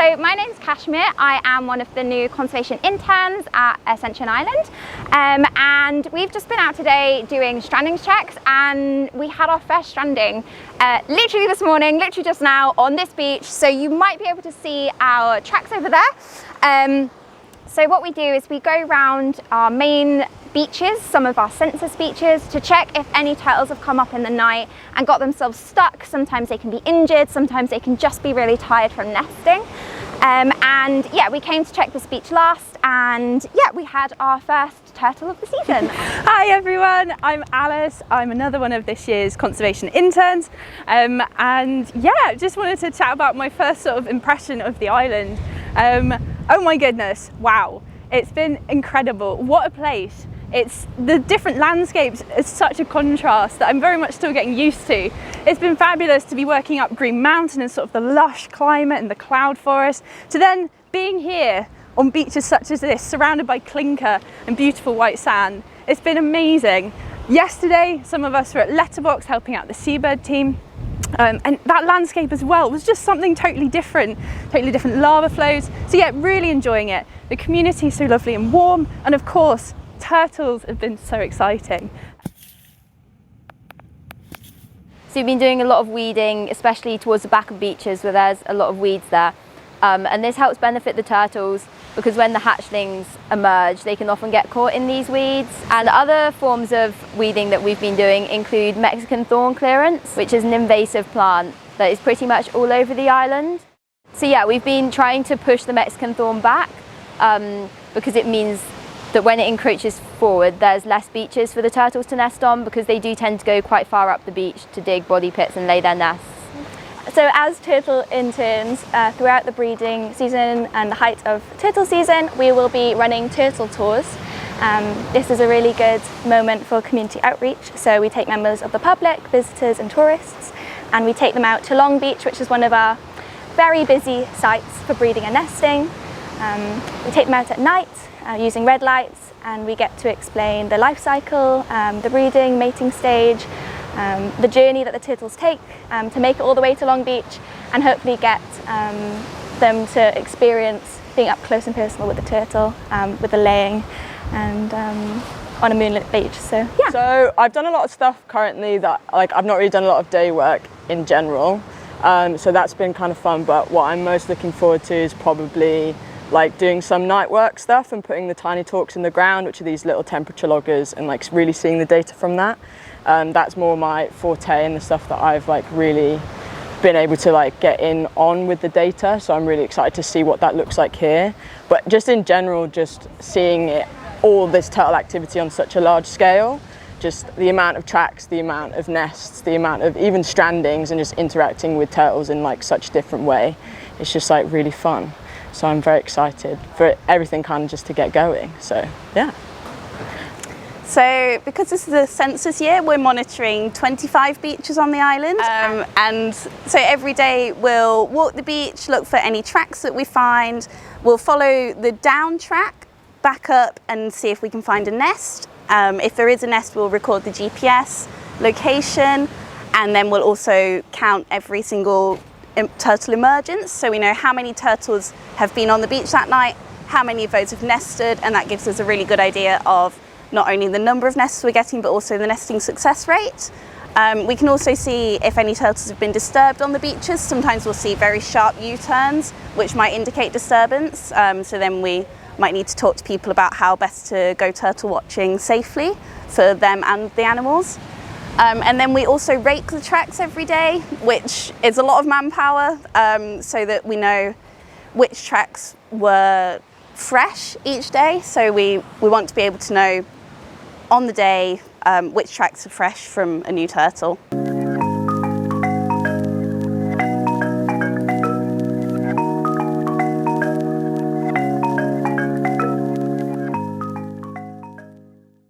So my name's Kashmir. I am one of the new conservation interns at Ascension Island, and we've just been out today doing stranding checks, and we had our first stranding literally this morning, literally just now on this beach. So you might be able to see our tracks over there. So what we do is we go around our main beaches, some of our census beaches, to check if any turtles have come up in the night and got themselves stuck. Sometimes they can be injured, sometimes they can just be really tired from nesting. And yeah, we came to check this beach last, and yeah, we had our first turtle of the season. Hi everyone, I'm Alice. I'm another one of this year's conservation interns, and yeah, just wanted to chat about my first sort of impression of the island. Oh my goodness, wow, it's been incredible. What a place. It's the different landscapes is such a contrast that I'm very much still getting used to. It's been fabulous to be working up Green Mountain and sort of the lush climate and the cloud forest, to then being here on beaches such as this, surrounded by clinker and beautiful white sand. It's been amazing. Yesterday, some of us were at Letterbox helping out the seabird team. And that landscape as well was just something totally different lava flows. So yeah, really enjoying it. The community is so lovely and warm, and of course, turtles have been so exciting. So we've been doing a lot of weeding, especially towards the back of beaches where there's a lot of weeds there. And this helps benefit the turtles because when the hatchlings emerge, they can often get caught in these weeds. And other forms of weeding that we've been doing include Mexican thorn clearance, which is an invasive plant that is pretty much all over the island. So yeah, we've been trying to push the Mexican thorn back because it means that when it encroaches forward, there's less beaches for the turtles to nest on, because they do tend to go quite far up the beach to dig body pits and lay their nests. So as turtle interns, throughout the breeding season and the height of turtle season, we will be running turtle tours. This is a really good moment for community outreach. So we take members of the public, visitors and tourists, and we take them out to Long Beach, which is one of our very busy sites for breeding and nesting. We take them out at night using red lights, and we get to explain the life cycle, the breeding, mating stage, the journey that the turtles take to make it all the way to Long Beach, and hopefully get them to experience being up close and personal with the turtle, with the laying, and on a moonlit beach. So yeah. So I've done a lot of stuff currently that I've not really done a lot of day work in general, so that's been kind of fun. But what I'm most looking forward to is probably doing some night work stuff and putting the tiny talks in the ground, which are these little temperature loggers, and really seeing the data from that. That's more my forte and the stuff that I've really been able to get in on with the data. So I'm really excited to see what that looks like here. But just in general, just seeing it, all this turtle activity on such a large scale, just the amount of tracks, the amount of nests, the amount of even strandings, and just interacting with turtles in such a different way. It's just really fun. So I'm very excited for everything kind of just to get going. So yeah. So because this is a census year, we're monitoring 25 beaches on the island. And so every day we'll walk the beach, look for any tracks that we find. We'll follow the down track back up and see if we can find a nest. If there is a nest, we'll record the GPS location, and then we'll also count every single turtle emergence, so we know how many turtles have been on the beach that night, how many of those have nested, and that gives us a really good idea of not only the number of nests we're getting, but also the nesting success rate. We can also see if any turtles have been disturbed on the beaches. Sometimes we'll see very sharp U-turns, which might indicate disturbance, so then we might need to talk to people about how best to go turtle watching safely for them and the animals. And then we also rake the tracks every day, which is a lot of manpower, so that we know which tracks were fresh each day. So we want to be able to know on the day which tracks are fresh from a new turtle.